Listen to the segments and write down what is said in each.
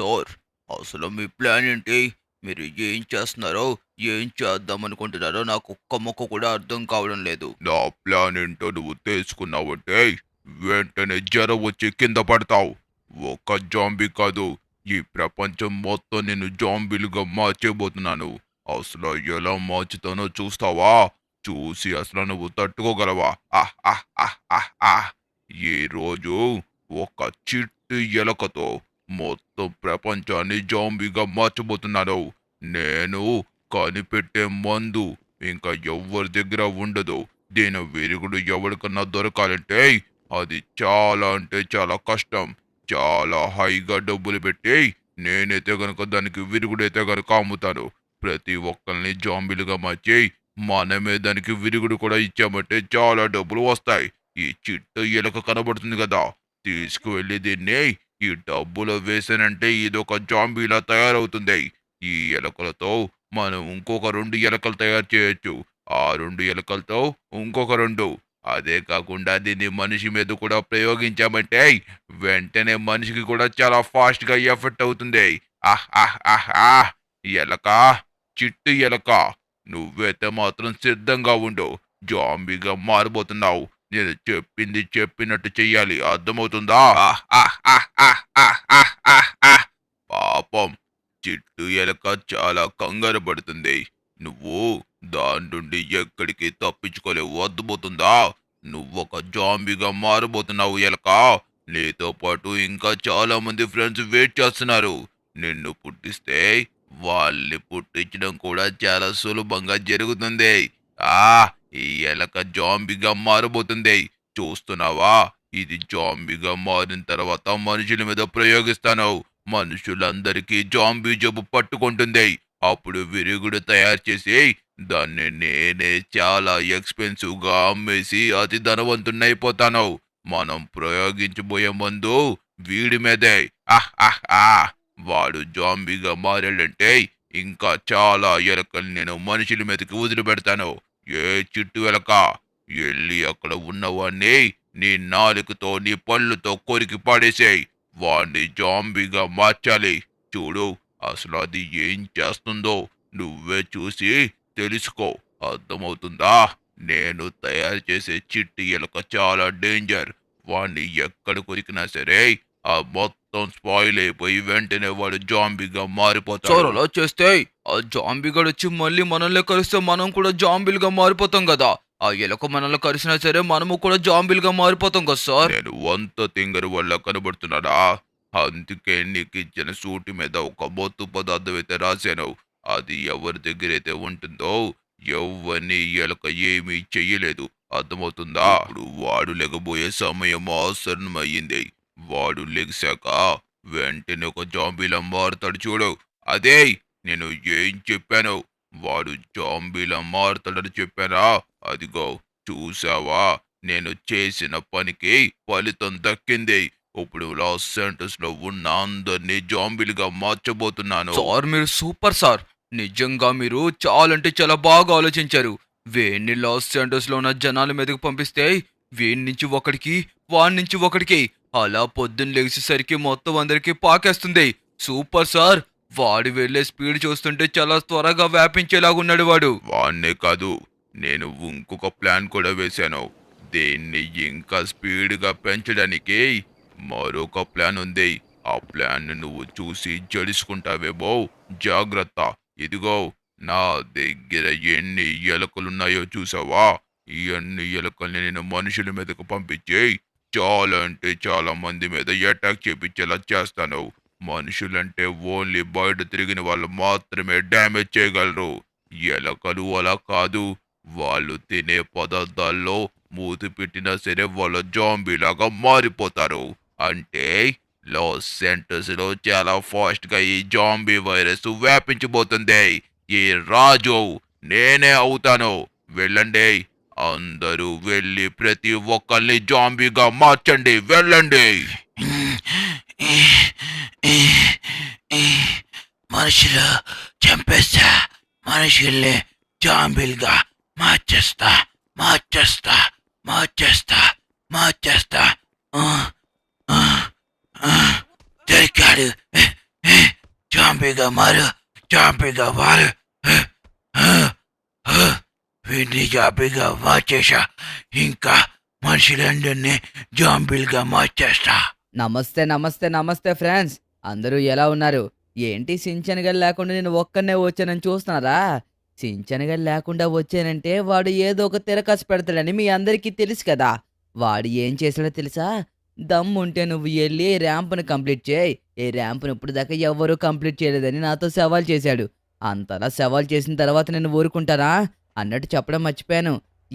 Sir, అసలు మీ plan ఏంటి? మీరు ఏం చేస్తున్నారో, ఏం చేద్దామనుకుంటున్నారో నాకు ఒక్క ముక్క కూడా అర్థం కావడం లేదు. నా ప్లాన్ ఏంటో నువ్వు తెలుసుకున్నావంటే వెంటనే జ్వరం వచ్చి కింద పడతావు. ఒక జాంబీ కాదు, ఈ ప్రపంచం మొత్తం నేను జాంబీలుగా మార్చేయబోతున్నాను. అసలు ఎలా మార్చుతానో చూస్తావా? చూసి అసలు నువ్వు తట్టుకోగలవా? ఆహ్ ఆహ్ ఆహ్ ఆహ్ ఆహ్. ఈ రోజు ఒక చిట్టు ఎలకతో మొత్తం ప్రపంచాన్ని జాంబీగా మార్చబోతున్నాను. నేను కనిపెట్టే మందు ఇంకా ఎవ్వరి దగ్గర ఉండదు. దీని విరుగుడు ఎవరికన్నా దొరకాలంటే అది చాలా అంటే చాలా కష్టం. చాలా హైగా డబ్బులు పెట్టి నేనైతే గనుక దానికి విరుగుడైతే గనుక అమ్ముతాను. ప్రతి ఒక్కరిని జాంబీలుగా మార్చి మనమే దానికి విరుగుడు కూడా ఇచ్చామంటే చాలా డబ్బులు వస్తాయి. ఈ చిట్టు ఎలుక కనబడుతుంది కదా, తీసుకువెళ్ళి దీన్ని ఈ డబ్బులో వేసానంటే ఇదొక జాంబీలా తయారవుతుంది. ఈ ఎలుకలతో మనం ఇంకొక 2 ఎలకలు తయారు చేయొచ్చు. ఆ 2 ఎలకలతో ఇంకొక 2. అదే కాకుండా దీన్ని మనిషి మీద కూడా ప్రయోగించామంటే వెంటనే మనిషికి కూడా చాలా ఫాస్ట్‌గా ఎఫెక్ట్ అవుతుంది. ఆహ్! ఆహ్! ఆహ్! ఆహ్! ఎలక, చిట్టు ఎలక, నువ్వైతే మాత్రం సిద్ధంగా ఉండు. జాంబీగా మారబోతున్నావు. నేను చెప్పింది చెప్పినట్టు చెయ్యాలి. అర్థమవుతుందా? ఆహ్! ఆహ్! ఆహ్! ఆహ్! ఆహ్! ఆహ్! ఆహ్! ఆహ్! పాపం చిట్టు ఎలక చాలా కంగారు పడుతుంది. నువ్వు దాని నుండి ఎక్కడికి తప్పించుకోలేవు. అర్థమవుతుందా? నువ్వొక జాంబీగా మారబోతున్నావు ఎలక. నీతో పాటు ఇంకా చాలా మంది ఫ్రెండ్స్ వెయిట్ చేస్తున్నారు. నిన్ను పుట్టిస్తే వాళ్ళని పుట్టించడం కూడా చాలా సులభంగా జరుగుతుంది. ఆ! ఈ ఎలక జాంబీగా మారబోతుంది. చూస్తున్నావా? ఇది జాంబీగా మారిన తర్వాత మనుషుల మీద ప్రయోగిస్తాను. మనుషులందరికీ జాంబీ జబ్బు పట్టుకుంటుంది. అప్పుడు విరుగుడు తయారు చేసి దాన్ని నేనే చాలా ఎక్స్‌పెన్సివ్‌గా అమ్మేసి అతి ధనవంతుడినైపోతాను. మనం ప్రయోగించబోయే మందు వీడి మీదే. ఆహ్! ఆహ్! ఆహ్! వాడు జాంబీగా మారాడంటే ఇంకా చాలా ఎలకల్ని నేను మనుషుల మీదకి వదిలిపెడతాను. ఏ చిట్టు ఎలక, ఎళ్లి అక్కడ ఉన్నవాణ్ణి నీ నాలుకతో, నీ పళ్ళుతో కొరికి పడేసేయ్. వాణ్ణి జాంబీగా మార్చాలి. చూడు, అసలది ఏం చేస్తుందో నువ్వే చూసి తెలుసుకో. అర్థమవుతుందా? నేను తయారు చేసే చిట్టి ఎలుక చాలా డేంజర్. వాణ్ణి ఎక్కడ కొరికినా సరే ఆ మొత్తం స్పాయిల్ అయిపోయి వెంటనే వాడు జాంబీగా సార్, మారిపోతాడు. అలా చేస్తే ఆ జాంబీ గడొచ్చి మళ్ళీ మనల్ని కరిస్తే మనం కూడా జాంబీలుగా మారిపోతాం గదా! ఆ ఎలక మనల్ని కరిసినా సరే మనము కూడా జాంబీలుగా మారిపోతాం కదా సార్! నేను వంత తింగరి వల్ల కనబడుతున్నానా? అందుకే నీకిచ్చిన సూటి మీద ఒక మత్తు పదార్థం అయితే రాశాను. అది ఎవరి దగ్గరైతే ఉంటుందో ఎవ్వరిని ఈ ఎలక ఏమీ చెయ్యలేదు. అర్థమవుతుందా? ఇప్పుడు వాడు లెగబోయే సమయం ఆసన్నమయ్యింది. వాడు లెగిసాక వెంటనే ఒక జాంబీలా మారుతాడు చూడు. అదే నేను ఏం చెప్పాను. వాడు జాంబీలా మారుతాడని చెప్పానా? అదిగో చూసావా? నేను చేసిన పనికి ఫలితం దక్కింది. ఇప్పుడు లాస్ ఏంజల్స్‌లో ఉన్న అందరిని జాంబీలుగా మార్చబోతున్నాను. సార్, మీరు సూపర్ సార్! నిజంగా మీరు చాలా అంటే చాలా బాగా ఆలోచించారు. వీడిని లాస్ ఏంజల్స్‌లో ఉన్న జనాల మీదకి పంపిస్తే వీడి నుంచి ఒకడికి, వాడి నుంచి ఒకడికి అలా పొద్దున్న లెగిసేసరికి మొత్తం అందరికి పాకేస్తుంది. Super sir! వాడు వెళ్ళే స్పీడ్ చూస్తుంటే చాలా త్వరగా వ్యాపించేలాగున్నాడు వాడు. వాన్నే కాదు, నేను ఇంకొక ప్లాన్ కూడా వేశాను. దీన్ని ఇంకా స్పీడ్‌గా పెంచడానికి మరొక ప్లాన్ ఉంది. ఆ ప్లాన్‌ని నువ్వు చూసి జడుసుకుంటావేమో! జాగ్రత్త. ఇదిగో నా దగ్గర ఎన్ని ఎలుకలున్నాయో చూసావా? ఈ అన్ని ఎలుకల్ని నేను మనుషుల మీదకు పంపించి చాలా అంటే చాలా మంది మీద అటాక్ చేపించేలా చేస్తాను. మనుషులంటే ఓన్లీ బయట తిరిగిన వాళ్ళు మాత్రమే డ్యామేజ్ చేయగలరు. ఎలకలు అలా కాదు. వాళ్ళు తినే పదార్థాల్లో మూతి పెట్టినా సరే వాళ్ళ జాంబీలాగా మారిపోతారు. అంటే లాస్ ఏంజల్స్‌లో చాలా ఫాస్ట్‌గా ఈ జాంబీ వైరస్ వ్యాపించబోతుంది. ఈ రాజు నేనే అవుతాను. వెళ్ళండి. అందరూ వెళ్ళి ప్రతి ఒక్కల్ని జాంబీగా మార్చండి. వెళ్ళండి. మనుషులు చంపేస్తా, మనుషుల్ని జాంబీలుగా మార్చేస్తా, మార్చేస్తా, మార్చేస్తా, మార్చేస్తా. ఆ, ఆ, ఆ, దొరికాడు. జాంబీగా మారు, జాంబీగా మారు. వీడిని జాంబీగా మార్చేసా. ఇంకా మనుషులందరినీ జాంబీలుగా మార్చేస్తా. నమస్తే నమస్తే నమస్తే ఫ్రెండ్స్, అందరూ ఎలా ఉన్నారు? ఏంటి సించన్ గడి లేకుండా నేను ఒక్కనే వచ్చానని చూస్తున్నారా? సించన్ గడి లేకుండా వచ్చానంటే వాడు ఏదో ఒక తిరకాసు పెడతాడని మీ అందరికీ తెలుసు కదా. వాడు ఏం చేశాడో తెలుసా? దమ్ముంటే నువ్వు వెళ్ళి ర్యాంప్ను కంప్లీట్ చేయి, ఈ ర్యాంప్ను ఇప్పుడు దాకా ఎవ్వరూ కంప్లీట్ చేయలేదని నాతో సవాల్ చేశాడు. అంతలా సవాల్ చేసిన తర్వాత నేను ఊరుకుంటానా అన్నట్టు చెప్పడం మర్చిపోయాను.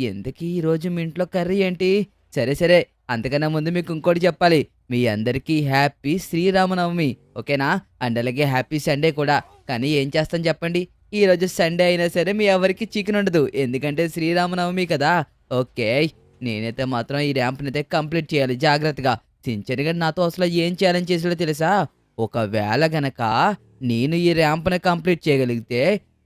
ఎందుకు ఈరోజు మీ ఇంట్లో కర్రీ ఏంటి? సరే సరే, అంతకన్నా ముందు మీకు ఇంకోటి చెప్పాలి. మీ అందరికీ హ్యాపీ శ్రీరామనవమి, ఓకేనా? అండ్ అలాగే హ్యాపీ సండే కూడా. కానీ ఏం చేస్తాం చెప్పండి, ఈరోజు సండే అయినా సరే మీ ఎవరికి చికెన్ ఉండదు, ఎందుకంటే శ్రీరామనవమి కదా. ఓకే, నేనైతే మాత్రం ఈ ర్యాంప్ని అయితే కంప్లీట్ చేయాలి జాగ్రత్తగా. సించన్ గారు నాతో అసలు ఏం ఛాలెంజ్ చేసాడో తెలుసా? ఒకవేళ గనక నేను ఈ ర్యాంప్ని కంప్లీట్ చేయగలిగితే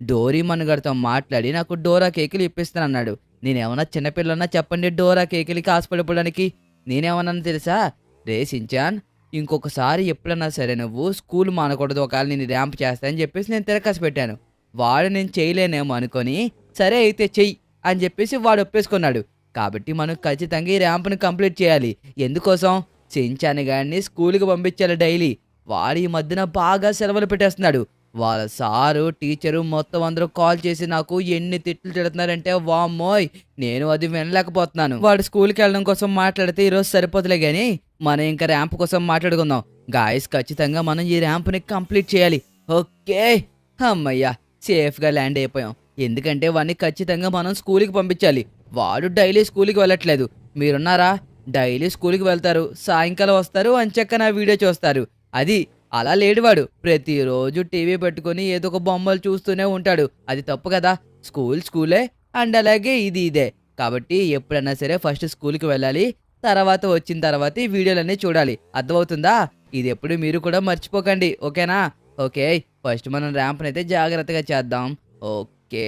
డోరీమన్ గారితో మాట్లాడి నాకు డోరా కేకులు ఇప్పిస్తానన్నాడు. నేనేమన్నా చిన్నపిల్లన్నా చెప్పండి డోరా కేకులకి ఆశపడిపోవడానికి. నేనేమన్నాను తెలుసా? రే సించాన్, ఇంకొకసారి ఎప్పుడన్నా సరే నువ్వు స్కూల్ మానకూడదు, ఒకవేళ నేను ర్యాంప్ చేస్తానని చెప్పేసి నేను తిరకాసి పెట్టాను. వాడు నేను చేయలేనేమో అనుకొని సరే అయితే చెయ్యి అని చెప్పేసి వాడు ఒప్పేసుకున్నాడు. కాబట్టి మనం ఖచ్చితంగా ఈ ర్యాంప్ని కంప్లీట్ చేయాలి. ఎందుకోసం? సించాన్ గారిని స్కూల్కి పంపించాలి డైలీ. వాడు ఈ మధ్యన బాగా సెలవులు పెట్టేస్తున్నాడు. వాళ్ళ సారు టీచరు మొత్తం అందరూ కాల్ చేసి నాకు ఎన్ని తిట్లు తిడుతున్నారంటే వామ్మోయ్, నేను అది వినలేకపోతున్నాను. వాడు స్కూల్కి వెళ్ళడం కోసం మాట్లాడితే ఈరోజు సరిపోతులే కానీ మనం ఇంకా ర్యాంప్ కోసం మాట్లాడుకుందాం. గాయస్, ఖచ్చితంగా మనం ఈ ర్యాంప్ని కంప్లీట్ చేయాలి. ఓకే, అమ్మయ్యా, సేఫ్గా ల్యాండ్ అయిపోయాం. ఎందుకంటే వాడిని ఖచ్చితంగా మనం స్కూల్కి పంపించాలి. వాడు డైలీ స్కూల్కి వెళ్ళట్లేదు. మీరున్నారా? డైలీ స్కూల్కి వెళ్తారు, సాయంకాలం వస్తారు, అంచెక్క నా వీడియో చూస్తారు. అది అలా లేడు వాడు. ప్రతిరోజు టీవీ పెట్టుకుని ఏదో ఒక బొమ్మలు చూస్తూనే ఉంటాడు. అది తప్పు కదా. స్కూలే అండ్ అలాగే ఇది ఇదే. కాబట్టి ఎప్పుడైనా సరే ఫస్ట్ స్కూల్కి వెళ్ళాలి, తర్వాత వచ్చిన తర్వాత ఈ వీడియోలన్నీ చూడాలి. అర్థమవుతుందా? ఇది ఎప్పుడు మీరు కూడా మర్చిపోకండి, ఓకేనా? ఓకే, ఫస్ట్ మనం ర్యాంప్ని అయితే జాగ్రత్తగా చేద్దాం. ఓకే,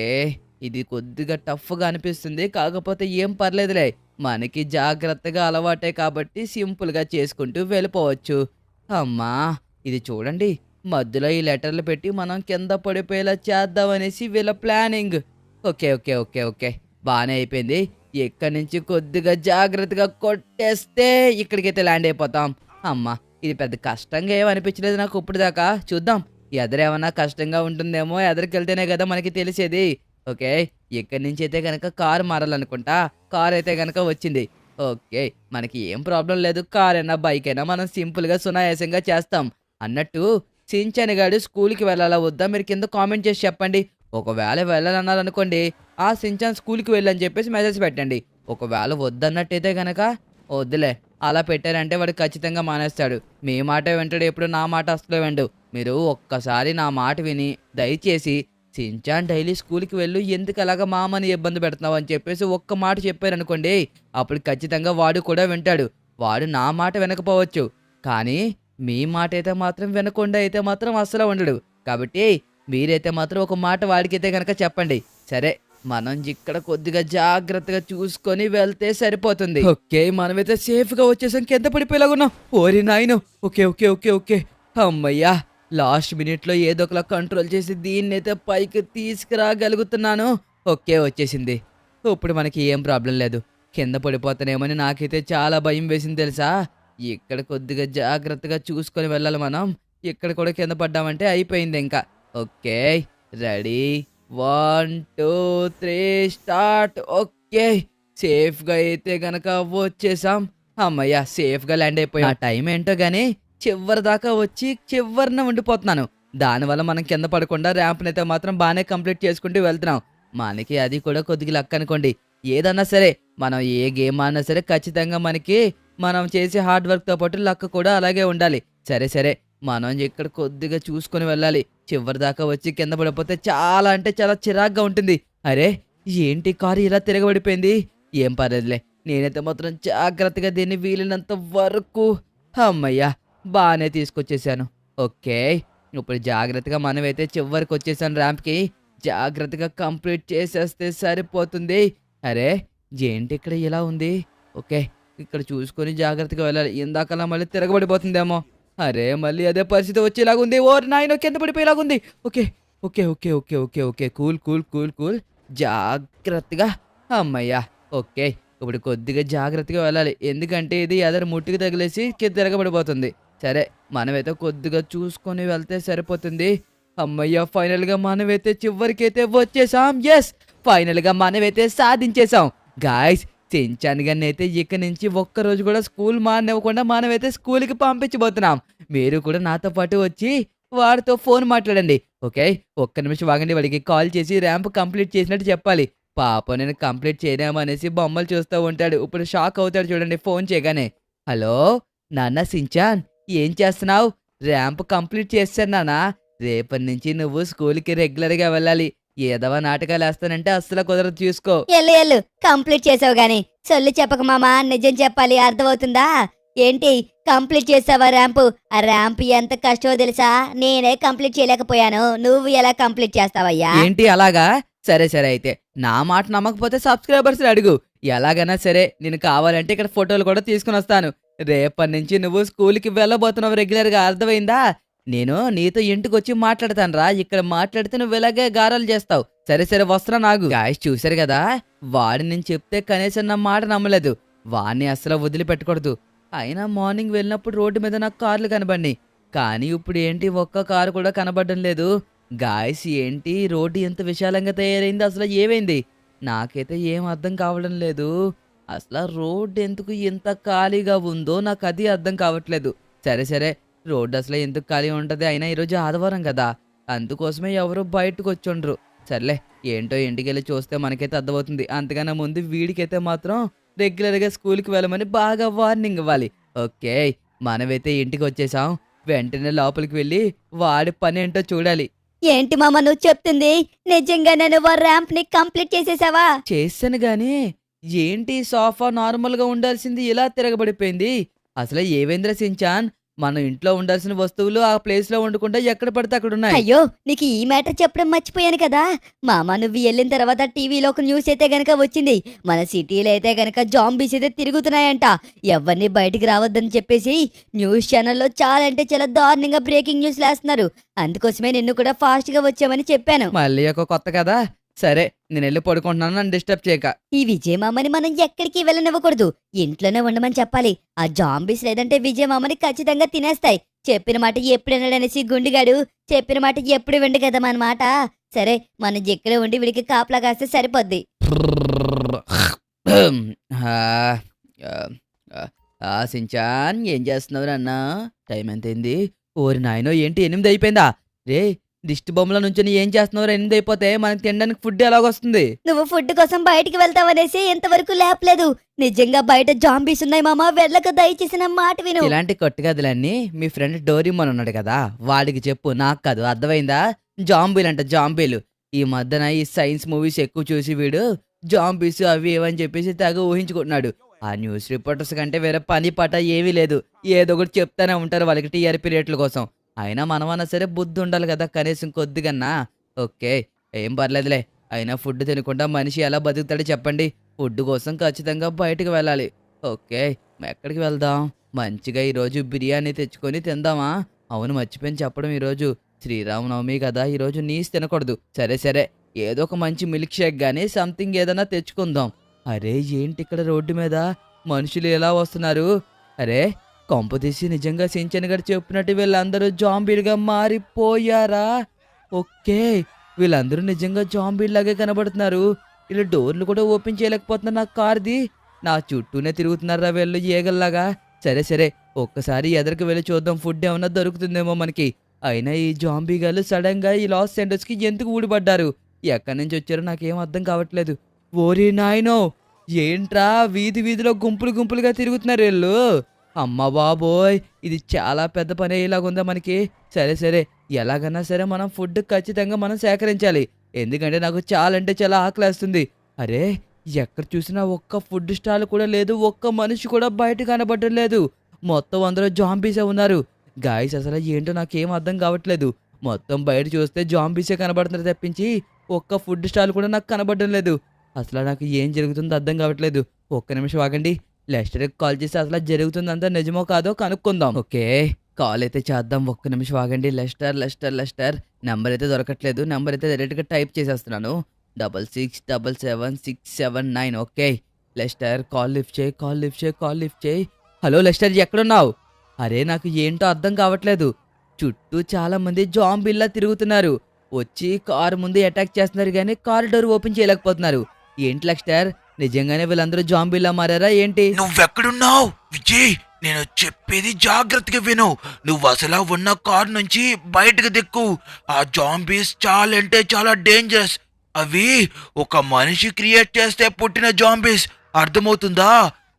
ఇది కొద్దిగా టఫ్గా అనిపిస్తుంది, కాకపోతే ఏం పర్లేదులే, మనకి జాగ్రత్తగా అలవాటే కాబట్టి సింపుల్గా చేసుకుంటూ వెళ్ళిపోవచ్చు. అమ్మా, ఇది చూడండి, మధ్యలో ఈ లెటర్లు పెట్టి మనం కింద పడిపోయేలా చేద్దామనేసి వీళ్ళ planning. Okay okay okay okay, బాగానే అయిపోయింది. ఇక్కడి నుంచి కొద్దిగా జాగ్రత్తగా కొట్టేస్తే ఇక్కడికైతే ల్యాండ్ అయిపోతాం. అమ్మా, ఇది పెద్ద కష్టంగా ఏమనిపించలేదు నాకు ఇప్పుడు దాకా. చూద్దాం, ఎదరేమన్నా కష్టంగా ఉంటుందేమో, ఎదరికి వెళ్తేనే కదా మనకి తెలిసేది. ఓకే, ఇక్కడి నుంచి అయితే కనుక కారు మారాలనుకుంటా. కారు అయితే కనుక వచ్చింది. ఓకే, మనకి ఏం ప్రాబ్లం లేదు. కార్ అయినా బైక్ అయినా మనం సింపుల్గా సునాయాసంగా చేస్తాం. అన్నట్టు సించన్ గాడు స్కూల్కి వెళ్ళాలా వద్దా మీరు కింద కామెంట్ చేసి చెప్పండి. ఒకవేళ వెళ్ళాలన్నారనుకోండి, ఆ సించాన్ స్కూల్కి వెళ్ళని చెప్పేసి మెసేజ్ పెట్టండి. ఒకవేళ వద్దన్నట్టయితే కనుక వద్దులే, అలా పెట్టారంటే వాడు ఖచ్చితంగా మానేస్తాడు. మీ మాట వింటాడు, ఎప్పుడు నా మాట అసలు విండు. మీరు ఒక్కసారి నా మాట విని దయచేసి సించాన్ డైలీ స్కూల్కి వెళ్ళు, ఎందుకు అలాగా మామని ఇబ్బంది పెడుతున్నావు అని చెప్పేసి ఒక్క మాట చెప్పారనుకోండి, అప్పుడు ఖచ్చితంగా వాడు కూడా వింటాడు. వాడు నా మాట వినకపోవచ్చు, కానీ మీ మాట అయితే మాత్రం వినకుండా అయితే మాత్రం అస్సలు ఉండడు. కాబట్టి మీరైతే మాత్రం ఒక మాట వాడికైతే కనుక చెప్పండి. సరే, మనం ఇక్కడ కొద్దిగా జాగ్రత్తగా చూసుకొని వెళ్తే సరిపోతుంది. ఓకే, మనమైతే సేఫ్గా వచ్చేసాం. కింద పడిపోయేలాగున్నాం. ఓరి నాయను. ఓకే ఓకే ఓకే ఓకే, అమ్మయ్యా, లాస్ట్ మినిట్లో ఏదో ఒకలా కంట్రోల్ చేసి దీన్ని అయితే పైకి తీసుకురాగలుగుతున్నాను. ఓకే, వచ్చేసింది. ఇప్పుడు మనకి ఏం ప్రాబ్లం లేదు. కింద పడిపోతానేమని నాకైతే చాలా భయం వేసింది తెలుసా. ఇక్కడ కొద్దిగా జాగ్రత్తగా చూసుకొని వెళ్ళాలి మనం. ఇక్కడ కూడా కింద పడ్డామంటే అయిపోయింది ఇంకా. Okay, ready, 1 2 3 start. ఓకే, సేఫ్గా అయితే గనక వచ్చేసాం. అమ్మయ్యా, సేఫ్గా ల్యాండ్ అయిపోయా. ఆ టైం ఏంటో కానీ చివరి దాకా వచ్చి చివరిన ఉండిపోతున్నాను. దానివల్ల మనం కింద పడకుండా ర్యాంప్ని అయితే మాత్రం బాగానే కంప్లీట్ చేసుకుంటూ వెళ్తున్నాం. మనకి అది కూడా కొద్దిగా లక్ అనుకోండి. ఏదన్నా సరే, మనం ఏ గేమ్ ఆడినా సరే ఖచ్చితంగా మనకి మనం చేసే హార్డ్ వర్క్తో పాటు లక్ కూడా అలాగే ఉండాలి. సరే సరే, మనం ఇక్కడ కొద్దిగా చూసుకొని వెళ్ళాలి. చివరి దాకా వచ్చి కింద పడిపోతే చాలా అంటే చాలా చిరాగ్గా ఉంటుంది. అరే, ఏంటి కారు ఇలా తిరగబడిపోయింది? ఏం పర్లేదులే, నేనైతే మాత్రం జాగ్రత్తగా దీన్ని వీలైనంత వరకు అమ్మయ్యా బాగానే తీసుకొచ్చేసాను. ఓకే, ఇప్పుడు జాగ్రత్తగా మనమైతే చివరికి వచ్చేసాను ర్యాంప్కి. జాగ్రత్తగా కంప్లీట్ చేసేస్తే సరిపోతుంది. అరే, ఏంటి ఇక్కడ ఇలా ఉంది? ఓకే, ఇక్కడ చూసుకొని జాగ్రత్తగా వెళ్ళాలి. ఇందాకలా మళ్ళీ తిరగబడిపోతుందేమో. అరే మళ్ళీ అదే పరిస్థితి వచ్చేలాగుంది. ఓరి నాయనో కింద పడిపోయేలాగుంది. Okay okay okay okay okay okay cool cool cool cool జాగ్రత్తగా. అమ్మయ్యా. ఓకే, ఇప్పుడు కొద్దిగా జాగ్రత్తగా వెళ్ళాలి, ఎందుకంటే ఇది ఎదరు ముట్టుకు తగిలేసి తిరగబడిపోతుంది. సరే, మనమైతే కొద్దిగా చూసుకొని వెళ్తే సరిపోతుంది. అమ్మయ్య, ఫైనల్గా మనమైతే చివరికైతే వచ్చేసాం. ఎస్, ఫైనల్గా మనమైతే సాధించేసాం గాయస్. సించాన్ గారిని అయితే ఇక నుంచి ఒక్కరోజు కూడా స్కూల్ మానివ్వకుండా మనమైతే స్కూల్కి పంపించబోతున్నాం. మీరు కూడా నాతో పాటు వచ్చి వాడితో ఫోన్ మాట్లాడండి. ఓకే, ఒక్క నిమిషం ఆగండి. వాడికి కాల్ చేసి ర్యాంప్ కంప్లీట్ చేసినట్టు చెప్పాలి. పాపం నేను కంప్లీట్ చేయలేమనేసి బొమ్మలు చూస్తూ ఉంటాడు. ఇప్పుడు షాక్ అవుతాడు చూడండి ఫోన్ చేయగానే. హలో నాన్న సించాన్, ఏం చేస్తున్నావు? ర్యాంప్ కంప్లీట్ చేశాను నాన్న. రేపటి నుంచి నువ్వు స్కూల్కి రెగ్యులర్గా వెళ్ళాలి. ఏదవా నాటకాలు వేస్తానంటే అస్సలు కుదరదు, చూసుకో. ఎల్లు ఎల్లు కంప్లీట్ చేసావు గాని సొల్లు చెప్పక మామా, నిజం చెప్పాలి, అర్థమవుతుందా? ఏంటి కంప్లీట్ చేసావా ర్యాంపు? ఆ ర్యాంప్ ఎంత కష్టమో తెలుసా? నేనే కంప్లీట్ చేయలేకపోయాను, నువ్వు ఎలా కంప్లీట్ చేస్తావయ్యా? ఏంటి అలాగా? సరే సరే, అయితే నా మాట నమ్మకపోతే సబ్స్క్రైబర్స్ అడుగు. ఎలాగైనా సరే నేను కావాలంటే ఇక్కడ ఫోటోలు కూడా తీసుకుని వస్తాను. రేపటి నుంచి నువ్వు స్కూల్కి వెళ్ళబోతున్నావు రెగ్యులర్గా, అర్థమైందా? నేను నీతో ఇంటికి వచ్చి మాట్లాడతాను రా. ఇక్కడ మాట్లాడితే నువ్వు ఇలాగే గారాలు చేస్తావు. సరే సరే, వస్తున్నా. నాకు గాయస్ చూశారు కదా, వాడిని నేను చెప్తే కనీసం నా మాట నమ్మలేదు. వాడిని అస్సలు వదిలిపెట్టకూడదు. అయినా మార్నింగ్ వెళ్ళినప్పుడు రోడ్డు మీద నాకు కార్లు కనబడినాయి, కానీ ఇప్పుడు ఏంటి ఒక్క కారు కూడా కనబడడం లేదు. గాయస్ ఏంటి రోడ్డు ఎంత విశాలంగా తయారైంది? అసలు ఏమైంది? నాకైతే ఏం అర్థం కావడం లేదు. అసలు రోడ్డు ఎందుకు ఇంత ఖాళీగా ఉందో నాకు అది అర్థం కావట్లేదు. సరే సరే, రోడ్డు అసలు ఎందుకు ఖాళీ ఉంటుంది? అయినా ఈరోజు ఆదివారం కదా, అందుకోసమే ఎవరు బయటకు వచ్చుండ్రు. సర్లే, ఏంటో ఇంటికి వెళ్ళి చూస్తే మనకైతే అర్థమవుతుంది. అంతకన్నా ముందు వీడికైతే మాత్రం రెగ్యులర్గా స్కూల్కి వెళ్ళమని బాగా వార్నింగ్ ఇవ్వాలి. ఓకే, మనమైతే ఇంటికి వచ్చేసాం. వెంటనే లోపలికి వెళ్ళి వాడి పని ఏంటో చూడాలి. ఏంటి మామ నువ్వు చెప్తుంది? నిజంగానే నువ్వు ర్యాంప్ ని కంప్లీట్ చేసేసావా? చేశాను గానీ ఏంటి సోఫా నార్మల్గా ఉండాల్సింది ఇలా తిరగబడిపోయింది? అసలు ఏవేంద్ర సించాన్, మనం ఇంట్లో ఉండాల్సిన వస్తువులు ఆ ప్లేస్ లో ఉండకుండా ఎక్కడ పడితే అక్కడ ఉన్నాయి. అయ్యో, నీకు ఈ మ్యాటర్ చెప్పడం మర్చిపోయాను కదా. మామ నువ్వు వెళ్ళిన తర్వాత టీవీలో ఒక న్యూస్ అయితే గనక వచ్చింది. మన సిటీలో అయితే గనక జాంబీస్ అయితే తిరుగుతున్నాయంట. ఎవరిని బయటికి రావద్దని చెప్పేసి న్యూస్ ఛానల్లో చాలా అంటే చాలా దారుణంగా బ్రేకింగ్ న్యూస్ వేస్తున్నారు. అందుకోసమే నిన్ను కూడా ఫాస్ట్ గా వచ్చామని చెప్పాను. మళ్ళీ ఒక కొత్త కదా. సరే, నేను వెళ్ళి పడుకుంటున్నాను, నన్ను డిస్టర్బ్ చేయక. ఈ విజయ మామని మనం ఎక్కడికి వెళ్ళనివ్వకూడదు, ఇంట్లోనే ఉండమని చెప్పాలి. ఆ జాంబీస్ లేదంటే విజయ మామని ఖచ్చితంగా తినేస్తాయి. చెప్పిన మాట ఎప్పుడు వినడనేసి గుండిగాడు చెప్పిన మాట ఎప్పుడు విండు కదా మన మాట. సరే, మన జిక్కలో ఉండి వీడికి కాపలా కాస్తే సరిపోద్ది. సించాన్, ఏం చేస్తున్నావు నాన్న? టైం ఎంతైంది? ఓరి నాయనో, ఏంటి 8 అయిపోయిందా? రే, దిష్టి బొమ్మల నుంచి ఏం చేస్తున్నావు? 8 అయిపోతే మనకి తినడానికి ఫుడ్ ఎలాగొస్తుంది? నువ్వు ఫుడ్ కోసం బయటికి వెళ్తావనేసి ఎంతవరకు లేపలేదు. నిజంగా బయట జాంబీస్ ఉన్నాయి మామ, వెళ్ళక దయచేసి నా మాట విను. ఇలాంటి కొట్టుగదులన్నీ మీ ఫ్రెండ్ డోరీమోన్ ఉన్నాడు కదా, వాడికి చెప్పు, నాకు కాదు. అర్థమైందా? జాంబీలంట జాంబీలు. ఈ మధ్యన ఈ సైన్స్ మూవీస్ ఎక్కువ చూసి వీడు జాంబీస్ అవి ఏవని చెప్పేసి తెగ ఊహించుకుంటున్నాడు. ఆ న్యూస్ రిపోర్టర్స్ కంటే వేరే పని పాట ఏమీ లేదు. ఏదో ఒకటి చెప్తానే ఉంటారు వాళ్ళకి టీఆర్పీ రేట్ల కోసం. అయినా మనమన్నా సరే బుద్ధి ఉండాలి కదా కనీసం కొద్దిగన్నా. ఓకే, ఏం పర్లేదులే. అయినా ఫుడ్ తినకుండా మనిషి ఎలా బతుకుతాడో చెప్పండి? ఫుడ్ కోసం ఖచ్చితంగా బయటకు వెళ్ళాలి. ఓకే, ఎక్కడికి వెళ్దాం? మంచిగా ఈరోజు బిర్యానీ తెచ్చుకొని తిందామా? అవును, మర్చిపోయిన చెప్పడం, ఈరోజు శ్రీరామనవమి కదా, ఈరోజు నీస్ తినకూడదు. సరే సరే, ఏదో ఒక మంచి మిల్క్ షేక్ కానీ సంథింగ్ ఏదైనా తెచ్చుకుందాం. అరే ఏంటి ఇక్కడ రోడ్డు మీద మనుషులు ఎలా వస్తున్నారు? అరే, కొంపదీసి నిజంగా సించన్ గారు చెప్పినట్టు వీళ్ళందరూ జాంబీలుగా మారిపోయారా? ఓకే, వీళ్ళందరూ నిజంగా జాంబీలాగే కనబడుతున్నారు. వీళ్ళు డోర్లు కూడా ఓపెన్ చేయలేకపోతున్నారు నా కార్ది. నా చుట్టూనే తిరుగుతున్నారా వీళ్ళు ఏగల్లాగా. సరే సరే, ఒక్కసారి ఎదరికి వెళ్ళి చూద్దాం, ఫుడ్ ఏమన్నా దొరుకుతుందేమో మనకి. అయినా ఈ జాంబీ గారు సడన్ గా ఈ లాస్ ఏంజల్స్కి ఎందుకు ఊడిపడ్డారు? ఎక్కడి నుంచి వచ్చారో నాకేం అర్థం కావట్లేదు. ఓరి నాయనో, ఏంట్రా వీధి వీధిలో గుంపులు గుంపులుగా తిరుగుతున్నారు వీళ్ళు? అమ్మ బాబోయ్, ఇది చాలా పెద్ద పని అయ్యేలాగుందా మనకి. సరే సరే, ఎలాగన్నా సరే మనం ఫుడ్ ఖచ్చితంగా మనం సేకరించాలి, ఎందుకంటే నాకు చాలా అంటే చాలా ఆకలేస్తుంది. అరే, ఎక్కడ చూసినా ఒక్క ఫుడ్ స్టాల్ కూడా లేదు, ఒక్క మనిషి కూడా బయట కనబడడం లేదు. మొత్తం అందరూ జాంబీసే ఉన్నారు. గాయస్ అసలు ఏంటో నాకేం అర్థం కావట్లేదు. మొత్తం బయట చూస్తే జాంబీసే కనబడుతున్నారు తప్పించి ఒక్క ఫుడ్ స్టాల్ కూడా నాకు కనబడడం లేదు. అసలు నాకు ఏం జరుగుతుందో అర్థం కావట్లేదు. ఒక్క నిమిషం ఆగండి, లెస్టర్కి కాల్ చేసి అసలు జరుగుతుందంతా నిజమో కాదో కనుక్కుందాం. ఓకే, కాల్ అయితే చేద్దాం. ఒక్క నిమిషం ఆగండి. Lester, Lester, Lester. నంబర్ అయితే దొరకట్లేదు. నంబర్ అయితే డైరెక్ట్‌గా టైప్ చేసేస్తున్నాను. 66776779. ఓకే. లెస్టర్ కాల్ లిఫ్ట్ చేయి, కాల్ లిఫ్ట్ చేయి, కాల్ లిఫ్ట్ చేయి. హలో లెస్టర్ ఎక్కడున్నావు? అరే నాకు ఏంటో అర్థం కావట్లేదు. చుట్టూ చాలా మంది జాంబీల్లా తిరుగుతున్నారు. వచ్చి కారు ముందు అటాక్ చేస్తున్నారు గానీ కార్ డోర్ ఓపెన్ చేయలేకపోతున్నారు. ఏంటి లెస్టర్ నిజంగానే వీళ్ళందరూ జాంబీల్లా మారారా ఏంటి? నువ్వెక్కడున్నావు విజయ్? నేను చెప్పేది జాగ్రత్తగా విను. నువ్వు అసలు ఉన్న కార్ నుంచి బయటకు దిక్కు. ఆ జాంబీస్ చాలా అంటే చాలా డేంజరస్. అవి ఒక మనిషి క్రియేట్ చేస్తే పుట్టిన జాంబీస్. అర్థమవుతుందా?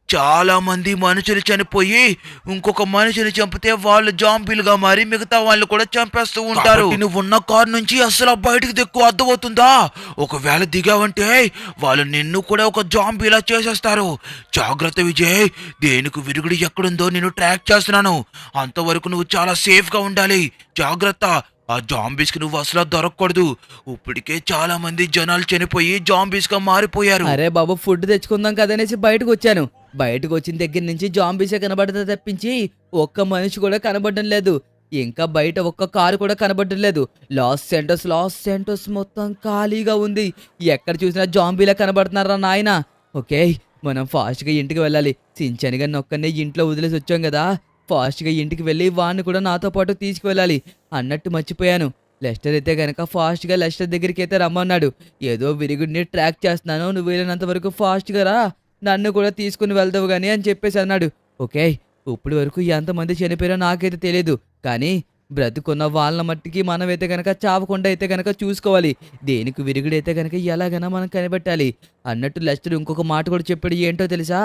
చాలా మంది మనుషులు చనిపోయి ఇంకొక మనిషిని చంపితే వాళ్ళు జాంబీలుగా మారి మిగతా వాళ్ళు కూడా చంపేస్తూ ఉంటారు. కాబట్టి నువ్వు ఉన్న కార్ నుంచి అసలు బయటకు దిక్కు. అర్థమవుతుందా? ఒకవేళ దిగావంటే వాళ్ళు నిన్ను కూడా ఒక జాంబీలా చేసేస్తారు. జాగ్రత్త విజయ్. దేనికి విరుగుడు ఎక్కడుందో నేను ట్రాక్ చేస్తున్నాను. అంతవరకు నువ్వు చాలా సేఫ్ గా ఉండాలి. జాగ్రత్త. ఆ జాంబీస్ కి నువ్వు అసలు దొరకకూడదు. ఇప్పటికే చాలా మంది జనాలు చనిపోయి జాంబీస్ గా మారిపోయారు. అరే బాబు ఫుడ్ తెచ్చుకుందాం కదనేసి బయటకు వచ్చాను. బయటకు వచ్చిన దగ్గర నుంచి జాంబీసే కనబడతా తప్పించి ఒక్క మనిషి కూడా కనబడడం లేదు. ఇంకా బయట ఒక్క కారు కూడా కనబడడం లేదు. లాస్ సెంటోస్ మొత్తం ఖాళీగా ఉంది. ఎక్కడ చూసినా జాంబీలా కనబడుతున్నారా నాయనా. ఓకే మనం ఫాస్ట్గా ఇంటికి వెళ్ళాలి. సించానిగా నొక్కనే ఇంట్లో వదిలేసి వచ్చాం కదా. ఫాస్ట్గా ఇంటికి వెళ్ళి వాడిని కూడా నాతో పాటు తీసుకువెళ్ళాలి. అన్నట్టు మర్చిపోయాను. లెస్టర్ అయితే గనక ఫాస్ట్గా లెస్టర్ దగ్గరికి అయితే రమ్మన్నాడు. ఏదో విరుగుడిని ట్రాక్ చేస్తున్నాను, నువ్వు వెళ్ళినంత వరకు ఫాస్ట్గా రా, నన్ను కూడా తీసుకుని వెళ్దావు కానీ అని చెప్పేసి అన్నాడు. ఓకే ఇప్పుడు వరకు ఎంతమంది చనిపోయారో నాకైతే తెలియదు. కానీ బ్రతుకున్న వాళ్ళ మట్టికి మనమైతే కనుక చావకుండా అయితే కనుక చూసుకోవాలి. దేనికి విరుగుడైతే కనుక ఎలాగైనా మనం కనిపెట్టాలి అన్నట్టు లెస్టర్ ఇంకొక మాట కూడా చెప్పాడు. ఏంటో తెలుసా?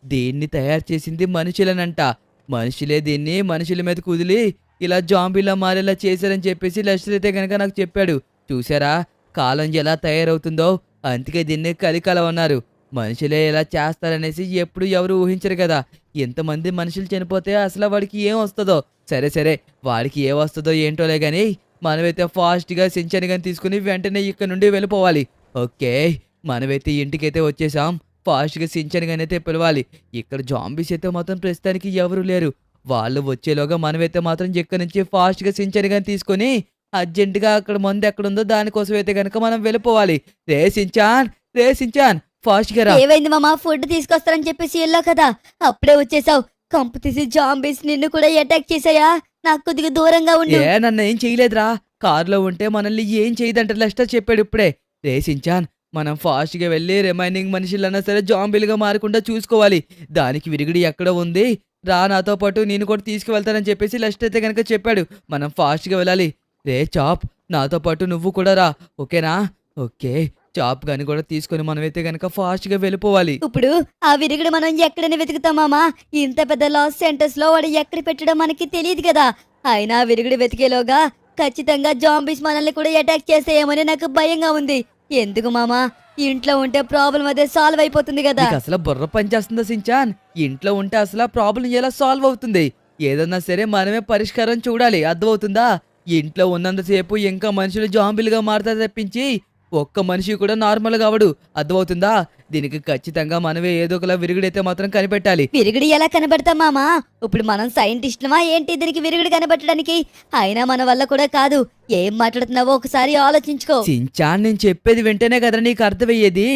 దీన్ని తయారు చేసింది మనుషులనంట. మనుషులే దీన్ని మనుషుల మీద కుదిలి ఇలా జాంబీలా మారేలా చేశారని చెప్పేసి లెస్టర్ అయితే కనుక నాకు చెప్పాడు. చూసారా కాలం ఎలా తయారవుతుందో. అందుకే దీన్ని కలికాలం అన్నారు. మనుషులే ఇలా చేస్తారనేసి ఎప్పుడు ఎవరు ఊహించరు కదా. ఎంతమంది మనుషులు చనిపోతే అసలు వాడికి ఏం వస్తుందో. సరే వాడికి ఏం వస్తుందో ఏంటోలే కానీ మనమైతే ఫాస్ట్గా సించనిగా తీసుకుని వెంటనే ఇక్కడ నుండి వెళ్ళిపోవాలి. ఓకే మనమైతే ఇంటికైతే వచ్చేసాం. ఫాస్ట్గా సించనిగానైతే పిలవాలి. ఇక్కడ జాంబీస్ అయితే మాత్రం ప్రస్తుతానికి ఎవరు లేరు. వాళ్ళు వచ్చేలోగా మనమైతే మాత్రం ఇక్కడ నుంచి ఫాస్ట్గా సించనిగా తీసుకొని అర్జెంటుగా అక్కడ మందు ఎక్కడుందో దానికోసం అయితే కనుక మనం వెళ్ళిపోవాలి. రే సించాన్ ఫాస్ట్గా రా. ఏమైంది మామ? ఫుడ్ తీసుకొస్తారని చెప్పేసి వెళ్ళావు కదా, అప్పుడే వచ్చేసావు. కంపు తీసి జాంబీస్ నిన్ను కూడా అటాక్ చేసాయా? నాకు కొద్దిగా దూరంగా ఉండు. నన్ను ఏం చేయలేదురా. కారులో ఉంటే మనల్ని ఏం చేయదంట లెస్టర్ చెప్పాడు ఇప్పుడే. రే సించాన్ మనం ఫాస్ట్గా వెళ్ళి రిమైనింగ్ మనుషులన్నా సరే జాంబీలుగా మారకుండా చూసుకోవాలి. దానికి విరిగిడి ఎక్కడ ఉంది, రా నాతో పాటు నేను కూడా తీసుకువెళ్తానని చెప్పేసి లెస్టర్ అయితే కనుక చెప్పాడు. మనం ఫాస్ట్గా వెళ్ళాలి. రే చాప్ నాతో పాటు నువ్వు కూడా రా. ఓకేనా? ఓకే చాప్ గాని కూడా తీసుకొని మనమైతే గనక ఫాస్ట్గా వెళ్ళిపోవాలి. ఇప్పుడు ఆ విరుగుడు మనం ఎక్కడైనా వెతుకుతాం మామా. ఇంత పెద్ద లాస్ సెంటర్స్ లో వాడు ఎక్కడ పెట్టడం మనకి తెలియదు కదా. అయినా ఆ విరుగుడు వెతికేలోగా ఖచ్చితంగా జాంబీస్ మనల్ని కూడా అటాక్ చేస్తాయేమని నాకు భయంగా ఉంది. ఎందుకు మామా? ఇంట్లో ఉంటే ప్రాబ్లం అదే సాల్వ్ అయిపోతుంది కదా. నీకు అసలు బుర్ర పనిచేస్తుందా సించాన్? ఇంట్లో ఉంటే అసలు ప్రాబ్లం ఎలా సాల్వ్ అవుతుంది? ఏదన్నా సరే మనమే పరిష్కారం చూడాలి. అర్థమవుతుందా? ఇంట్లో ఉన్నంతసేపు ఇంకా మనుషులు జాంబీలుగా మారుతారు తప్పించి ఒక్క మనిషి కూడా నార్మల్ కావడు. అర్థమవుతుందా? దీనికి ఖచ్చితంగా మనమే ఏదో ఒకలా విరుగుడైతే మాత్రం కనిపెట్టాలి. విరుగుడు ఎలా కనబడతాం మామా? ఇప్పుడు మనం సైంటిస్టులమా ఏంటి దీనికి విరుగుడు కనబెట్టడానికి? అయినా మన వల్ల కూడా కాదు. ఏం మాట్లాడుతున్నావో ఒకసారి ఆలోచించుకో. సించాన్ నేను చెప్పేది వెంటనే కదా నీకు అర్థమయ్యేది.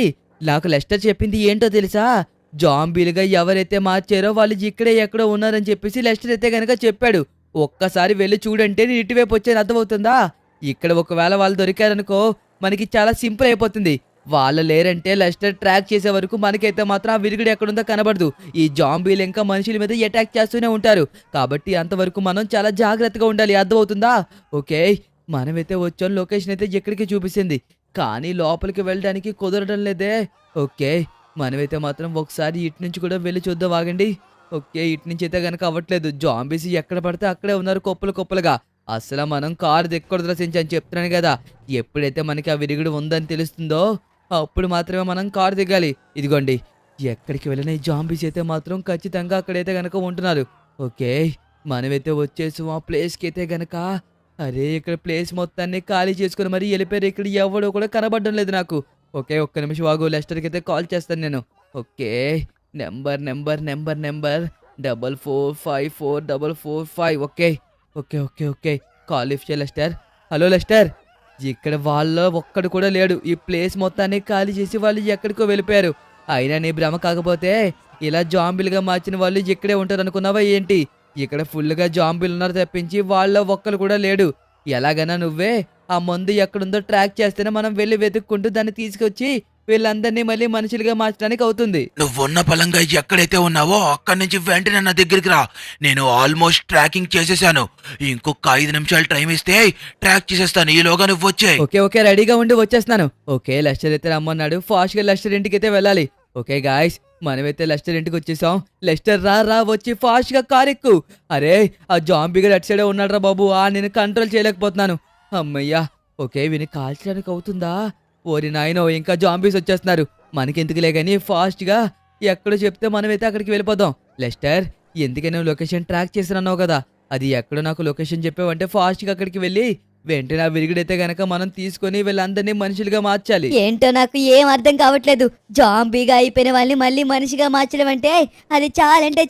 నాకు లెస్టర్ చెప్పింది ఏంటో తెలుసా? జాంబీలుగా ఎవరైతే మార్చారో వాళ్ళు ఇక్కడే ఎక్కడో ఉన్నారని చెప్పేసి లెస్టర్ అయితే గనక చెప్పాడు. ఒక్కసారి వెళ్ళి చూడంటే నేను ఇటువైపు వచ్చాను. అర్థమవుతుందా? ఇక్కడ ఒకవేళ వాళ్ళు దొరికారనుకో మనకి చాలా సింపుల్ అయిపోతుంది. వాళ్ళు లేరంటే లెస్టర్ ట్రాక్ చేసే వరకు మనకైతే మాత్రం ఆ విరుగుడు ఎక్కడుందో కనబడదు. ఈ జాంబీలు ఇంకా మనుషుల మీద అటాక్ చేస్తూనే ఉంటారు. కాబట్టి అంతవరకు మనం చాలా జాగ్రత్తగా ఉండాలి. అర్థమవుతుందా? ఓకే మనమైతే వచ్చాం. లొకేషన్ అయితే ఎక్కడికి చూపిస్తుంది కానీ లోపలికి వెళ్ళడానికి కుదరడం లేదే. ఓకే మనమైతే మాత్రం ఒకసారి ఇటు నుంచి కూడా వెళ్ళి చూద్దాం. ఆగండి. ఓకే ఇటు నుంచి అయితే కనుక అవ్వట్లేదు. జాంబీస్ ఎక్కడ పడితే అక్కడే ఉన్నారు కుప్పలుగా. అసలు మనం కారు దిక్కకూడదు అని చెప్తున్నాను కదా. ఎప్పుడైతే మనకి ఆ విరుగుడు ఉందని తెలుస్తుందో అప్పుడు మాత్రమే మనం కారు దిగాలి. ఇదిగోండి ఎక్కడికి వెళ్ళిన ఈ జాంబీస్ అయితే మాత్రం ఖచ్చితంగా అక్కడైతే గనక ఉంటున్నారు. ఓకే మనమైతే వచ్చేసాం ఆ ప్లేస్కి అయితే గనక. అరే ఇక్కడ ప్లేస్ మొత్తాన్ని ఖాళీ చేసుకుని మరీ వెళ్ళిపోయారు. ఇక్కడ ఎవడో కూడా కనబడడం లేదు నాకు. ఓకే ఒక్క నిమిషం ఆగు. లెస్టర్కి అయితే కాల్ చేస్తాను నేను. Okay number 445445. Okay okay okay okay call lift చేయి లెస్టర్. హలో లెస్టర్, ఇక్కడ వాళ్ళ ఒక్కడు కూడా లేడు. ఈ ప్లేస్ మొత్తాన్ని ఖాళీ చేసి వాళ్ళు ఎక్కడికో వెళ్ళిపోయారు. అయినా నీ భ్రమ కాకపోతే ఇలా జాంబీలుగా మార్చిన వాళ్ళు ఇక్కడే ఉంటారు అనుకున్నావా ఏంటి? ఇక్కడ ఫుల్గా జాంబీలు ఉన్నారు తప్పించి వాళ్ళ ఒక్కరు కూడా లేడు. ఎలాగైనా నువ్వే ఆ మందు ఎక్కడుందో ట్రాక్ చేస్తేనే మనం వెళ్ళి వెతుక్కుంటూ దాన్ని తీసుకొచ్చి వీళ్ళందరినీ మళ్ళీ మనుషులుగా మార్చడానికి అవుతుంది. నువ్వున్న పలంగా ఎక్కడైతే ఉన్నావో అక్కడి నుంచి వెంటనే నా దగ్గరికి రా. నేను ఆల్మోస్ట్ ట్రాకింగ్ చేసేసాను. ఇంకొక 5 నిమిషాలు టైం ఇస్తే ట్రాక్ చేసేస్తాను. ఈలోగా నువ్వు వచ్చాయి. ఓకే ఓకే రెడీగా ఉండి వచ్చేస్తున్నాను. ఓకే లెస్టర్ అయితే రమ్మన్నాడు. ఫాస్ట్గా లెస్టర్ ఇంటికి అయితే వెళ్ళాలి. ఓకే గాయస్, మనమైతే లెస్టర్ ఇంటికి వచ్చేసాం. లెస్టర్ రా రా వచ్చి ఫాస్ట్గా కార్ ఎక్కు. అరే ఆ జాంబీగా అటు సైడే ఉన్నాడు బాబు. నేను కంట్రోల్ చేయలేకపోతున్నాను. అమ్మయ్యా. ఓకే విని కాల్చడానికి అవుతుందా? ఓరి నాయనో, ఇంకా జాంబీస్ వచ్చేస్తున్నారు. మనకెందుకులే గానీ ఫాస్ట్గా ఎక్కడో చెప్తే మనమైతే అక్కడికి వెళ్ళిపోదాం. లెస్టర్, ఎందుకే నువ్వు లొకేషన్ ట్రాక్ చేసినన్నావు కదా, అది ఎక్కడో నాకు లొకేషన్ చెప్పావంటే ఫాస్ట్గా అక్కడికి వెళ్ళి వెంటనే ఆ విరుగుడైతే గనక మనం తీసుకొని వీళ్ళందరినీ మనుషులుగా మార్చాలి. ఏంటో నాకు ఏం అర్థం కావట్లేదు. జాంబీగా అయిపోయిన వాళ్ళని మళ్ళీ మనిషిగా మార్చడం అంటే అది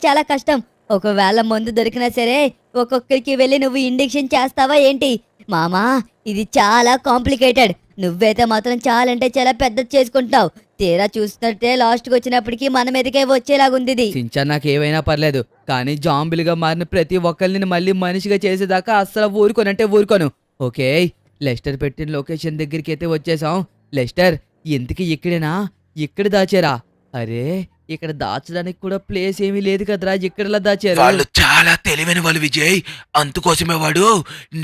చాలా కష్టం. ఒకవేళ మందు దొరికినా సరే ఒక్కొక్కరికి వెళ్ళి నువ్వు ఇంజెక్షన్ చేస్తావా ఏంటి? మామా, ఇది చాలా కాంప్లికేటెడ్. నువ్వైతే మాత్రం చాలా పెద్దది చేసుకుంటావు. తీరా చూస్తున్నట్టే లాస్ట్కి వచ్చినప్పటికీ మన మీదకే వచ్చేలాగుంది ఇది. సించాన్ నాకు ఏవైనా పర్లేదు, కానీ జాంబీలుగా మారిన ప్రతి ఒక్కరిని మళ్ళీ మనిషిగా చేసేదాకా అస్సలు ఊరుకోనంటే ఊరుకోను. ఓకే లెస్టర్ పెట్టిన లొకేషన్ దగ్గరికి అయితే వచ్చేసాం. లెస్టర్, ఎందుకు ఇక్కడేనా? ఇక్కడ దాచారా? అరే ఇక్కడ దాచడానికి కూడా ప్లేస్ ఏమీ లేదు కదరా, ఇక్కడలా దాచారు. వాళ్ళు చాలా తెలివైన వాళ్ళు విజయ్. అందుకోసమే వాడు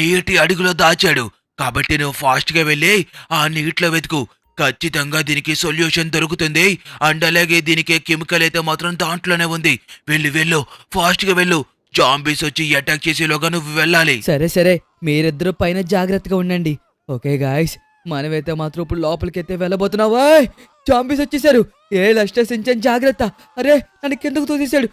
నీటి అడుగులో దాచాడు. కాబట్టి నువ్వు ఫాస్ట్ గా వెళ్ళి ఆ నీటిలో వెతుకు. ఖచ్చితంగా దీనికి సొల్యూషన్ దొరుకుతుంది. అండ్ అలాగే దీనికి కెమికల్ అయితే మాత్రం దాంట్లోనే ఉంది. వెళ్ళు ఫాస్ట్ గా వెళ్ళు. జాంబీస్ వచ్చి అటాక్ చేసేలోగా నువ్వు వెళ్ళాలి. సరే సరే, మీరిద్దరూ పైన జాగ్రత్తగా ఉండండి. ఓకే గాయస్, మనమైతే మాత్రం ఇప్పుడు లోపలికైతే వెళ్ళబోతున్నావా? జాంబీస్ వచ్చేసారు. లెస్టర్ సించాన్ జాగ్రత్త. అరే నన్ను కిందకు తోసేశాడు.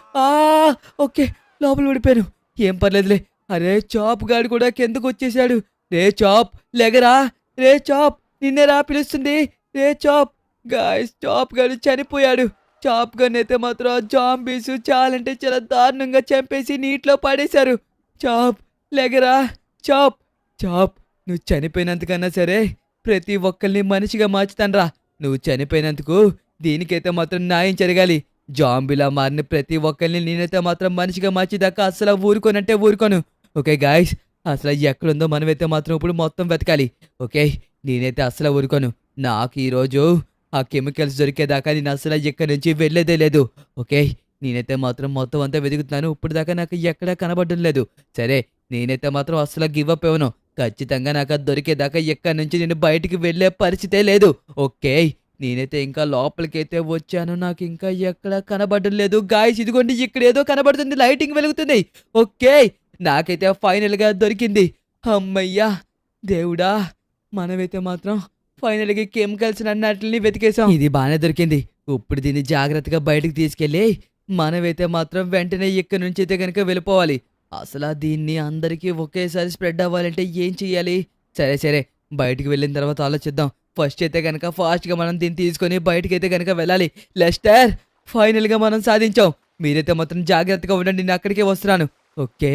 ఓకే లోపల పడిపోయాను. ఏం పర్లేదులే. అరే చాప్ గాడు కూడా కిందకు వచ్చేసాడు. రే చాప్ లెగరా. రే చాప్, నిన్నేరా పిలుస్తుంది. రే చాప్. గాయస్, చాప్ గాడు చనిపోయాడు. చాప్ గన్ అయితే మాత్రం జాంబీస్ చాలా దారుణంగా చంపేసి నీటిలో పడేశారు. చాప్ లెగరా. చాప్ చాప్, నువ్వు చనిపోయినందుకన్నా సరే ప్రతి ఒక్కరిని మనిషిగా మార్చుతాన్రా. నువ్వు చనిపోయినందుకు దీనికైతే మాత్రం న్యాయం జరగాలి. జాంబీలా మారిన ప్రతి ఒక్కరిని నేనైతే మాత్రం మనిషిగా మార్చేదాకా అసలు ఊరుకోనంటే ఊరుకోను. ఓకే గాయస్, అసలు ఎక్కడుందో మనమైతే మాత్రం ఇప్పుడు మొత్తం వెతకాలి. ఓకే నేనైతే అసలు ఊరుకోను. నాకు ఈరోజు ఆ కెమికల్స్ దొరికేదాకా నేను అసలు ఎక్కడి నుంచి వెళ్ళేదే లేదు. ఓకే నేనైతే మాత్రం మొత్తం అంతా వెతుకుతున్నాను. ఇప్పుడు దాకా నాకు ఎక్కడా కనబడడం లేదు. సరే నేనైతే మాత్రం అసలు గివ్ అప్ ఇవ్వను. ఖచ్చితంగా నాకు అది దొరికేదాకా ఎక్కడి నుంచి నేను బయటికి వెళ్ళే పరిస్థితే లేదు. ఓకే నేనైతే ఇంకా లోపలికైతే వచ్చాను. నాకు ఇంకా ఎక్కడా కనబడడం లేదు. గాయస్ ఇదిగోండి, ఇక్కడ ఏదో కనబడుతుంది. లైటింగ్ వెలుగుతుంది. ఓకే నాకైతే ఫైనల్గా దొరికింది. అమ్మయ్యా దేవుడా, మనమైతే మాత్రం ఫైనల్గా కెమికల్స్ అన్నట్లని వెతికేసాం. ఇది బాగానే దొరికింది. ఇప్పుడు దీన్ని జాగ్రత్తగా బయటకు తీసుకెళ్ళి మనమైతే మాత్రం వెంటనే ఇక్కడి నుంచి అయితే కనుక వెళ్ళిపోవాలి. అసలు దీన్ని అందరికీ ఒకేసారి స్ప్రెడ్ అవ్వాలంటే ఏం చెయ్యాలి? సరే సరే, బయటికి వెళ్ళిన తర్వాత ఆలోచిద్దాం. ఫస్ట్ అయితే కనుక ఫాస్ట్గా మనం దీన్ని తీసుకొని బయటికి అయితే కనుక వెళ్ళాలి. లెస్టర్, ఫైనల్గా మనం సాధించాం. మీరైతే మాత్రం జాగ్రత్తగా ఉండండి, నేను అక్కడికే వస్తున్నాను. ఓకే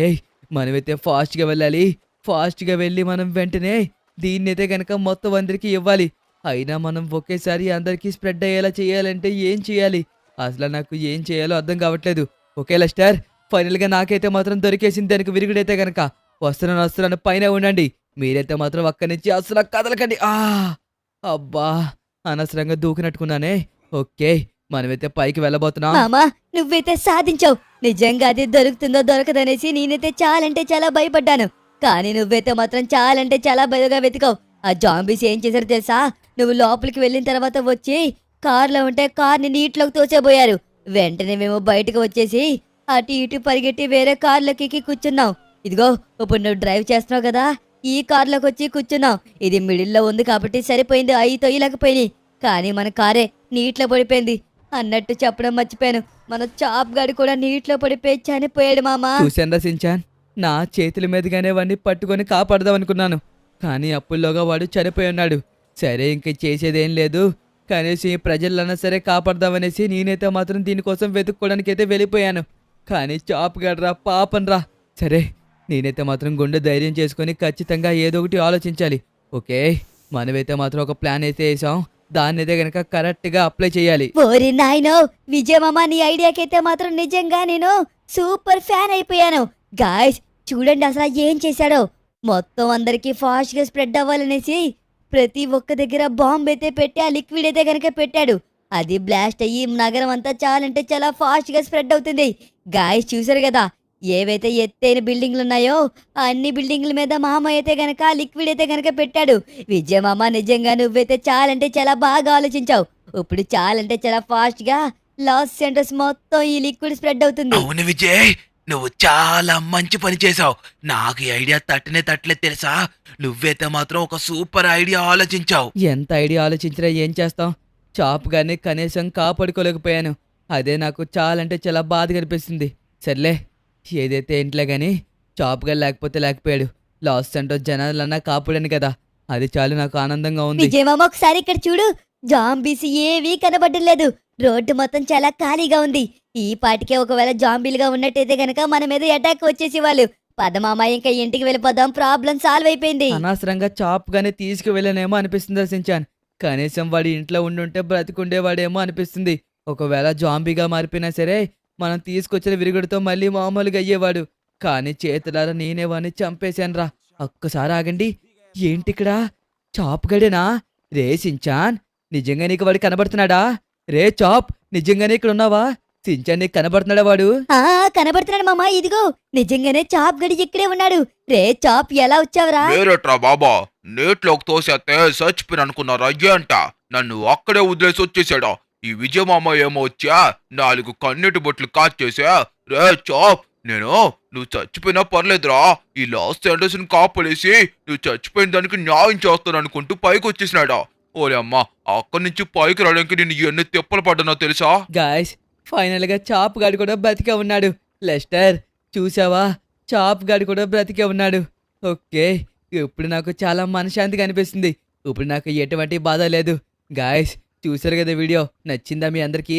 మనమైతే ఫాస్ట్గా వెళ్ళాలి. ఫాస్ట్గా వెళ్ళి మనం వెంటనే దీన్ని అయితే కనుక మొత్తం అందరికీ ఇవ్వాలి. అయినా మనం ఒకేసారి అందరికీ స్ప్రెడ్ అయ్యేలా చేయాలంటే ఏం చేయాలి? అసలు నాకు ఏం చేయాలో అర్థం కావట్లేదు. ఓకే లెస్టర్, ఫైనల్గా నాకైతే మాత్రం దొరికేసింది. దానికి విరుగుడైతే కనుక వస్తున్నాను పైన ఉండండి. మీరైతే మాత్రం అక్కడి నుంచి అసలు కదలకండి. అబ్బా అనవసరంగా దూకినట్టుకున్నానే. ఓకే మనమైతే పైకి వెళ్ళబోతున్నాం. మామా, నువ్వైతే సాధించావు. నిజంగా అది దొరుకుతుందో దొరకదనేసి నేనైతే చాలా భయపడ్డాను. కానీ నువ్వైతే మాత్రం చాలా భయగా వెతికావు. ఆ జాంబీస్ ఏం చేశారు తెలుసా? నువ్వు లోపలికి వెళ్ళిన తర్వాత వచ్చి కార్లో ఉంటే కార్ని నీటిలోకి తోసేబోయారు. వెంటనే మేము బయటకు వచ్చేసి అటు ఇటు పరిగెట్టి వేరే కార్లోకి ఎక్కి కూర్చున్నాం. ఇదిగో ఇప్పుడు నువ్వు డ్రైవ్ చేస్తున్నావు కదా, ఈ కార్లోకి వచ్చి కూర్చున్నావు. ఇది మిడిల్లో ఉంది కాబట్టి సరిపోయింది. అయి తొయ్యలేకపోయినాయి. కానీ మన కారే నీటిలో పడిపోయింది. అన్నట్టు చెప్పడం మర్చిపోయాను, మన చాప్ గాడు కూడా నీటిలో పడిపోయి చనిపోయాడు మామా. చూశాను సించాన్, నా చేతుల మీదుగానే వాడిని పట్టుకొని కాపాడదాం అనుకున్నాను. కానీ అప్పుల్లోగా వాడు చనిపోయి ఉన్నాడు. సరే ఇంక చేసేదేం లేదు, కనీసం ఈ ప్రజలన్నా సరే కాపాడదామనేసి నేనైతే మాత్రం దీనికోసం వెతుక్కోవడానికి అయితే వెళ్ళిపోయాను. కానీ చాప్ గడ్రా పాపన్రా. సరే, నేనైతే మాత్రం గుండె ధైర్యం చేసుకొని ఖచ్చితంగా ఏదో ఒకటి ఆలోచించాలి. ఓకే, మనమైతే మాత్రం ఒక ప్లాన్ అయితే వేసాం, దాన్ని అయితే గనక కరెక్ట్గా అప్లై చేయాలి. ఓరి నాయనో, విజయమామ నీ ఐడియాకైతే మాత్రం నిజంగా నేను సూపర్ ఫ్యాన్ అయిపోయాను. గాయ్స్ చూడండి అసలు ఏం చేశాడో. మొత్తం అందరికి ఫాస్ట్ గా స్ప్రెడ్ అవ్వాలనేసి ప్రతి ఒక్క దగ్గర బాంబు అయితే పెట్టి ఆ లిక్విడ్ అయితే గనక పెట్టాడు. అది బ్లాస్ట్ అయ్యి నగరం అంతా చాలా ఫాస్ట్ గా స్ప్రెడ్ అవుతుంది. గాయ్స్ చూసారు కదా, ఏవైతే ఎత్తైన బిల్డింగ్లు ఉన్నాయో ఆ అన్ని బిల్డింగ్ల మీద మామ అయితే గనక లిక్విడ్ అయితే గనక పెట్టాడు. విజయమామ నిజంగా నువ్వైతే చాలా బాగా ఆలోచించావు. ఇప్పుడు చాలా ఫాస్ట్ గా లాస్ సెంటర్స్ మొత్తం ఈ లిక్విడ్ స్ప్రెడ్ అవుతుంది. అవును విజయ్, నువ్వు చాలా మంచి పని చేసావు. నాకు ఈ ఐడియా తట్టలేదు తెలుసా. నువ్వైతే మాత్రం ఒక సూపర్ ఐడియా ఆలోచించావు. ఎంత ఐడియా ఆలోచించినా ఏం చేస్తాం, చాప్ గారిని కనీసం కాపాడుకోలేకపోయాను. అదే నాకు చాలా బాధగా అనిపిస్తుంది. సర్లే, ఏదైతే ఇంట్లో కానీ చాప్ గారు లేకపోయాడు. లాస్ సెంటర్ జనాలన్నా కాపాడాను కదా, అది చాలు నాకు ఆనందంగా ఉంది. విజయమామ ఒకసారి ఇక్కడ చూడు, జాంబీస్ ఏవీ కనబడలేదు. రోడ్డు మొత్తం చాలా ఖాళీగా ఉంది. ఈ పాటికే ఒకవేళ జాంబీలుగా ఉన్నట్టయితే గనక మన మీద అటాక్ వచ్చేసి వాళ్ళు. పదమామ ఇంకా ఇంటికి వెళ్ళిపోదాం, ప్రాబ్లం సాల్వ్ అయిపోయింది. అనవసరంగా చాప్ గానే తీసుకువెళ్ళనేమో అనిపిస్తుంది సించాన్. కనీసం వాడి ఇంట్లో ఉండుంటే బ్రతికుండేవాడేమో అనిపిస్తుంది. ఒకవేళ జాంబీగా మారిపోయినా సరే మనం తీసుకొచ్చిన విరుగుడితో మళ్ళీ మామూలుగా అయ్యేవాడు. కానీ చేతులారా నేనే వాడిని చంపేశానురా. ఒక్కసారి ఆగండి, ఏంటిక్కడ చాప్ గడేనా? రే సించాన్, నిజంగా నీకు వాడు కనబడుతున్నాడా? రే చాప్, నిజంగానే ఇక్కడ ఉన్నావా? సించాన్ నీకు కనబడుతున్నాడా వాడు? ఆ కనబడుతున్నాడు మామ, ఇదిగో నిజంగానే చాప్ గడి ఇక్కడే ఉన్నాడు. రే చాప్, ఎలా వచ్చావురా? మీరేట్రా బాబా, నీటిలోకి తోసేస్తే చచ్చిపోయిన అనుకున్నారా ఏంట? నన్ను అక్కడే వదిలేసి వచ్చేసాడా? ఈ విజయమామ ఏమో వచ్చా 4 కన్నీటి బొట్లు కాచేసా. రే చాప్, నువ్వు చచ్చిపోయినా పర్లేదురా, ఈ లాస్ ఏంజల్స్ ని కాపలేసి నువ్వు చచ్చిపోయిన దానికి న్యాయం చేస్తాను అనుకుంటూ పైకి వచ్చేసినాడా? ఓరే అమ్మా, అక్కడి నుంచి పైకి రావడానికి నేను ఎన్ని తిప్పలు పడ్డానో తెలుసా? గాయస్, ఫైనల్ గా చాప్ గాడు కూడా బ్రతికే ఉన్నాడు. లెస్టర్, చూసావా, చాప్ గాడు కూడా బ్రతికే ఉన్నాడు. ఓకే, ఇప్పుడు నాకు చాలా మనశ్శాంతిగా అనిపిస్తుంది. ఇప్పుడు నాకు ఎటువంటి బాధ లేదు. గాయస్, చూసారు కదా వీడియో, నచ్చిందా మీ అందరికీ?